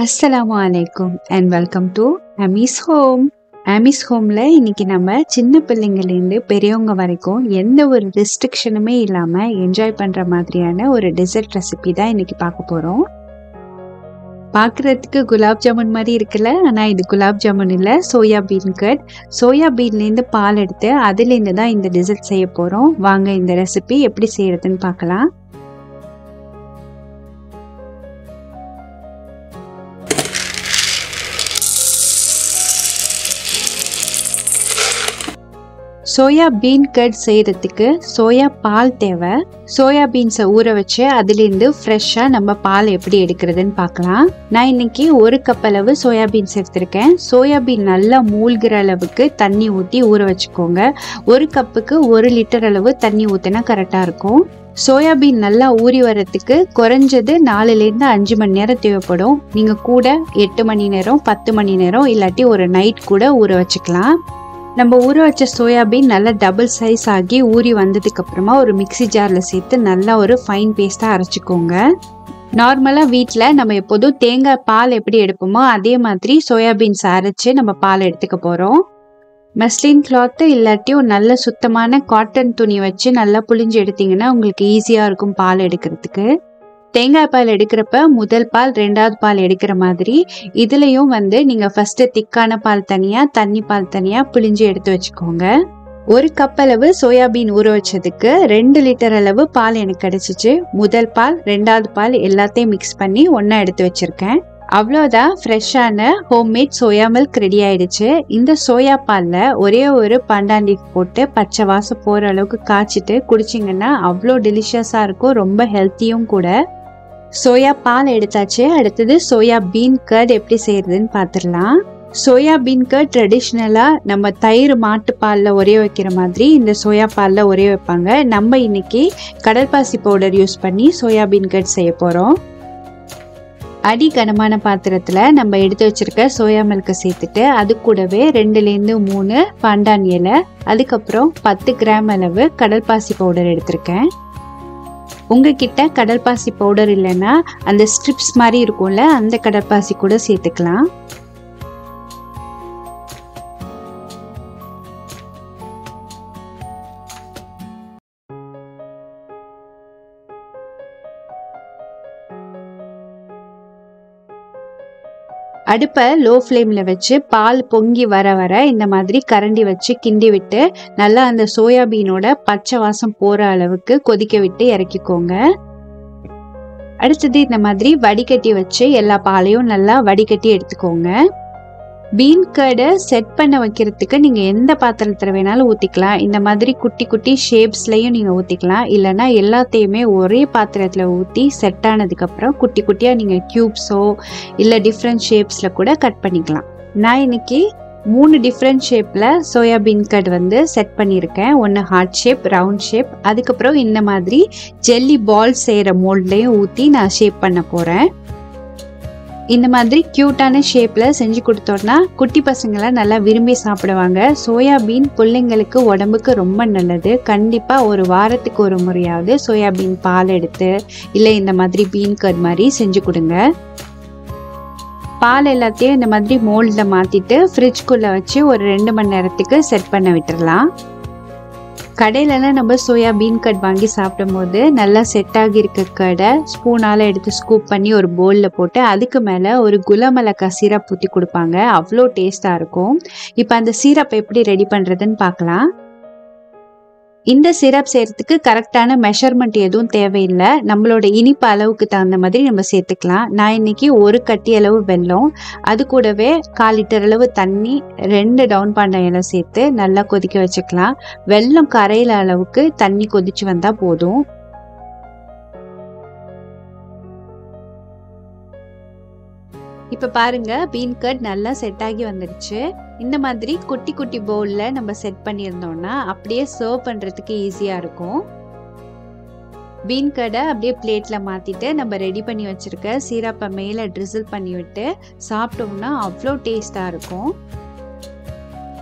அஸ்ஸலாமு அலைக்கும் and welcome to Amish home. Amish ஹோமில் இன்னைக்கு நம்ம சின்ன பிள்ளைங்கள்லேருந்து பெரியவங்க வரைக்கும் எந்த ஒரு ரெஸ்ட்ரிக்ஷனுமே இல்லாமல் என்ஜாய் பண்ணுற மாதிரியான ஒரு டெசர்ட் ரெசிபி தான் இன்னைக்கு பார்க்க போகிறோம். பார்க்குறதுக்கு குலாப் ஜாமுன் மாதிரி இருக்குல்ல, ஆனால் இது குலாப் ஜாமுன் இல்லை, சோயா பீன் கட். சோயா பீன்லேருந்து பால் எடுத்து அதுலேருந்து தான் இந்த டெசர்ட் செய்ய போகிறோம். வாங்க இந்த ரெசிபி எப்படி செய்கிறதுன்னு பார்க்கலாம். சோயா பீன் கட் செய்கிறதுக்கு சோயா பால் தேவை. சோயா பீன்ஸை ஊற வச்சு அதுலேருந்து ஃப்ரெஷ்ஷாக நம்ம பால் எப்படி எடுக்கிறதுன்னு பார்க்கலாம். நான் இன்னைக்கு 1 கப் அளவு சோயா பீன்ஸ் எடுத்திருக்கேன். சோயா பீன் நல்லா மூழ்கிற அளவுக்கு தண்ணி ஊற்றி ஊற வச்சுக்கோங்க. 1 கப்புக்கு 1 லிட்டர் அளவு தண்ணி ஊற்றினா கரெக்டாக இருக்கும். சோயாபீன் நல்லா ஊறி வர்றதுக்கு குறைஞ்சது 4லேருந்து 5 மணி நேரம் தேவைப்படும். நீங்கள் கூட 8 மணி நேரம் 10 மணி நேரம் இல்லாட்டி ஒரு நைட் கூட ஊற வச்சுக்கலாம். நம்ம ஊற வச்ச சோயாபீன் நல்லா டபுள் சைஸ் ஆகி ஊறி வந்ததுக்கு அப்புறமா ஒரு மிக்சி ஜாரில் சேர்த்து நல்லா ஒரு ஃபைன் பேஸ்ட்டாக அரைச்சிக்கோங்க. நார்மலாக வீட்டில் நம்ம எப்போதும் தேங்காய் பால் எப்படி எடுப்போமோ அதே மாதிரி சோயாபீன்ஸ் அரைச்சி நம்ம பால் எடுத்துக்க போகிறோம். மஸ்லின் கிளாத்து இல்லாட்டி ஒரு நல்ல சுத்தமான காட்டன் துணி வச்சு நல்லா புழிஞ்சு எடுத்தீங்கன்னா உங்களுக்கு ஈஸியாக இருக்கும் பால் எடுக்கிறதுக்கு. தேங்காய் பால் எடுக்கிறப்ப முதல் பால் 2வது பால் எடுக்கிற மாதிரி இதுலேயும் நீங்கள் ஃபஸ்ட்டு திக்கான பால் தனியாக தண்ணி பால் தனியாக புழிஞ்சு எடுத்து வச்சுக்கோங்க. 1 கப் அளவு சோயாபீன் ஊற வச்சதுக்கு 2 லிட்டர் அளவு பால் எனக்கு கிடைச்சிச்சு. முதல் பால் 2வது பால் எல்லாத்தையும் மிக்ஸ் பண்ணி ஒன்றா எடுத்து வச்சுருக்கேன். அவ்வளோதான், ஃப்ரெஷ்ஷான ஹோம்மேட் சோயா மில்க் ரெடி ஆயிடுச்சு. இந்த சோயா பாலில் ஒரே ஒரு பண்டான் லீஃப் போட்டு பச்சை வாசம் போகிற அளவுக்கு காய்ச்சிட்டு குடிச்சிங்கன்னா அவ்வளோ டெலிஷியஸாக இருக்கும், ரொம்ப ஹெல்த்தியும் கூட. சோயா பால் எடுத்தாச்சு. அடுத்தது சோயா பீன் கர்ட் எப்படி செய்யறதுன்னு பார்த்துடலாம். சோயா பீன் கர்ட் ட்ரெடிஷ்னலாக நம்ம தயிர் மாட்டு பாலில் உரைய வைக்கிற மாதிரி இந்த சோயா பாலில் உரைய வைப்பாங்க. நம்ம இன்னைக்கு கடற்பாசி பவுடர் யூஸ் பண்ணி சோயா பீன் கர்ட் செய்ய போகிறோம். அடி கனமான பாத்திரத்தில் நம்ம எடுத்து வச்சிருக்க சோயா மில்கை சேர்த்துட்டு அது கூடவே 2லேருந்து 3 பண்டான் இலை, அதுக்கப்புறம் 10 கிராம் அளவு கடல்பாசி பவுடர் எடுத்திருக்கேன். உங்ககிட்ட கடல்பாசி பவுடர் இல்லைன்னா அந்த ஸ்ட்ரிப்ஸ் மாதிரி இருக்கும்ல, அந்த கடல்பாசி கூட சேர்த்துக்கலாம். அடுப்பை லோ ஃப்ளேமில் வச்சு பால் பொங்கி வர வர இந்த மாதிரி கரண்டி வச்சு கிண்டி விட்டு நல்லா அந்த சோயாபீனோட பச்சை வாசம் போகிற அளவுக்கு கொதிக்க விட்டு இறக்கிக்கோங்க. அடுத்தது இந்த மாதிரி வடிகட்டி வச்சு எல்லா பாலையும் நல்லா வடிகட்டி எடுத்துக்கோங்க. பீன் கர்டை செட் பண்ண வைக்கிறதுக்கு நீங்கள் எந்த பாத்திரத்தில் வேணாலும் ஊற்றிக்கலாம். இந்த மாதிரி குட்டி குட்டி ஷேப்ஸ்லையும் நீங்கள் ஊற்றிக்கலாம். இல்லைனா எல்லாத்தையுமே ஒரே பாத்திரத்தில் ஊற்றி செட் ஆனதுக்கப்புறம் குட்டி குட்டியாக நீங்கள் க்யூப்ஸோ இல்லை டிஃப்ரெண்ட் ஷேப்ஸில் கூட கட் பண்ணிக்கலாம். நான் இன்னைக்கு 3 டிஃப்ரெண்ட் ஷேப்பில் சோயாபீன் கட் செட் பண்ணியிருக்கேன். ஒன்று ஹார்ட் ஷேப், ரவுண்ட் ஷேப், அதுக்கப்புறம் இந்த மாதிரி ஜெல்லி பால் செய்கிற மோல்ட்லையும் ஊற்றி நான் ஷேப் பண்ண போகிறேன். இந்த மாதிரி க்யூட்டான ஷேப்பில் செஞ்சு கொடுத்தோன்னா குட்டி பசங்களாம் நல்லா விரும்பி சாப்பிடுவாங்க. சோயாபீன் பிள்ளைங்களுக்கு உடம்புக்கு ரொம்ப நல்லது. கண்டிப்பாக ஒரு வாரத்துக்கு ஒரு முறையாவது சோயாபீன் பால் எடுத்து இல்லை இந்த மாதிரி பீன் கட் மாதிரி செஞ்சு கொடுங்க. பால் எல்லாத்தையும் இந்த மாதிரி மோல்டில் மாற்றிட்டு ஃப்ரிட்ஜ்குள்ளே வச்சு ஒரு 2 மணி நேரத்துக்கு செட் பண்ண விட்டுடலாம். கடையிலலாம் நம்ம சோயா பீன் கட் வாங்கி சாப்பிடும் போது நல்லா செட் ஆகியிருக்க கடை ஸ்பூனால் எடுத்து ஸ்கூப் பண்ணி ஒரு பவுலில் போட்டு அதுக்கு மேலே ஒரு குலமலக்கா சீரப் ஊற்றி கொடுப்பாங்க. அவ்வளோ டேஸ்ட்டாக இருக்கும். இப்போ அந்த சீரப் எப்படி ரெடி பண்ணுறதுன்னு பார்க்கலாம். இந்த சிரப் செய்கிறதுக்கு கரெக்டான மெஷர்மெண்ட் எதுவும் தேவையில்லை. நம்மளோட இனிப்பு அளவுக்கு தகுந்த மாதிரி நம்ம சேர்த்துக்கலாம். நான் இன்னைக்கு 1 கட்டி அளவு வெல்லம், அது கூடவே 1/4 லிட்டர் அளவு தண்ணி, 2 டவுன் பண்டான் இலை சேர்த்து நல்லா கொதிக்க வச்சுக்கலாம். வெல்லம் கரையிற அளவுக்கு தண்ணி கொதிச்சு வந்தால் போதும். இப்போ பாருங்க, பீன் கட் நல்லா செட் ஆகி வந்துடுச்சு. இந்த மாதிரி குட்டி குட்டி பவுலில் நம்ம செட் பண்ணியிருந்தோம்னா அப்படியே சர்வ் பண்ணுறதுக்கு ஈஸியாக இருக்கும். பீன் கடை அப்படியே பிளேட்டில் மாற்றிட்டு நம்ம ரெடி பண்ணி வச்சுருக்க சீரப்பை மேலே ட்ரிசில் பண்ணி விட்டு சாப்பிட்டோம்னா அவ்வளோ டேஸ்ட்டாக இருக்கும்.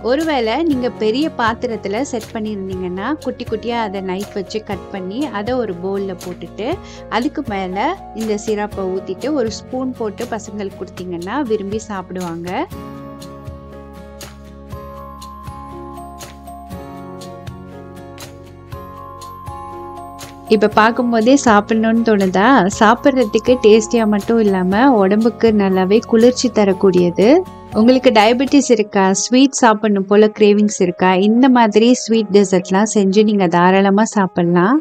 ஒருவேளை நீங்கள் பெரிய பாத்திரத்தில் செட் பண்ணியிருந்தீங்கன்னா குட்டி குட்டியாக அதை நைஃப் வச்சு கட் பண்ணி அதை ஒரு பவுலில் போட்டுட்டு அதுக்கு மேலே இந்த சிரப்பை ஊற்றிட்டு ஒரு ஸ்பூன் போட்டு பசங்களுக்கு கொடுத்தீங்கன்னா விரும்பி சாப்பிடுவாங்க. இப்போ பார்க்கும்போதே சாப்பிட்ணுன்னு தோணுதா? சாப்பிட்றதுக்கு டேஸ்டியாக மட்டும் இல்லாமல் உடம்புக்கு நல்லாவே குளிர்ச்சி தரக்கூடியது. உங்களுக்கு டயபெட்டிஸ் இருக்கா, ஸ்வீட் சாப்பிடணும் போல் கிரேவிங்ஸ் இருக்கா, இந்த மாதிரி ஸ்வீட் டெசர்ட்லாம் செஞ்சு நீங்கள் தாராளமாக சாப்பிட்லாம்.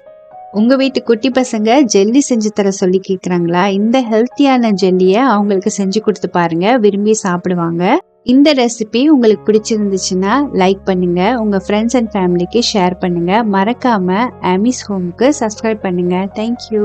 உங்கள் வீட்டு குட்டி பசங்க ஜெல்லி செஞ்சு தர சொல்லி கேட்குறாங்களா? இந்த ஹெல்த்தியான ஜெல்லியை அவங்களுக்கு செஞ்சு கொடுத்து பாருங்கள், விரும்பி சாப்பிடுவாங்க. இந்த ரெசிபி உங்களுக்கு பிடிச்சிருந்துச்சுன்னா லைக் பண்ணுங்க, உங்க ஃப்ரெண்ட்ஸ் அண்ட் ஃபேமிலிக்கு ஷேர் பண்ணுங்க. மறக்காம ஆமிஸ் ஹோம்க்கு சப்ஸ்கிரைப் பண்ணுங்க. தேங்க்யூ.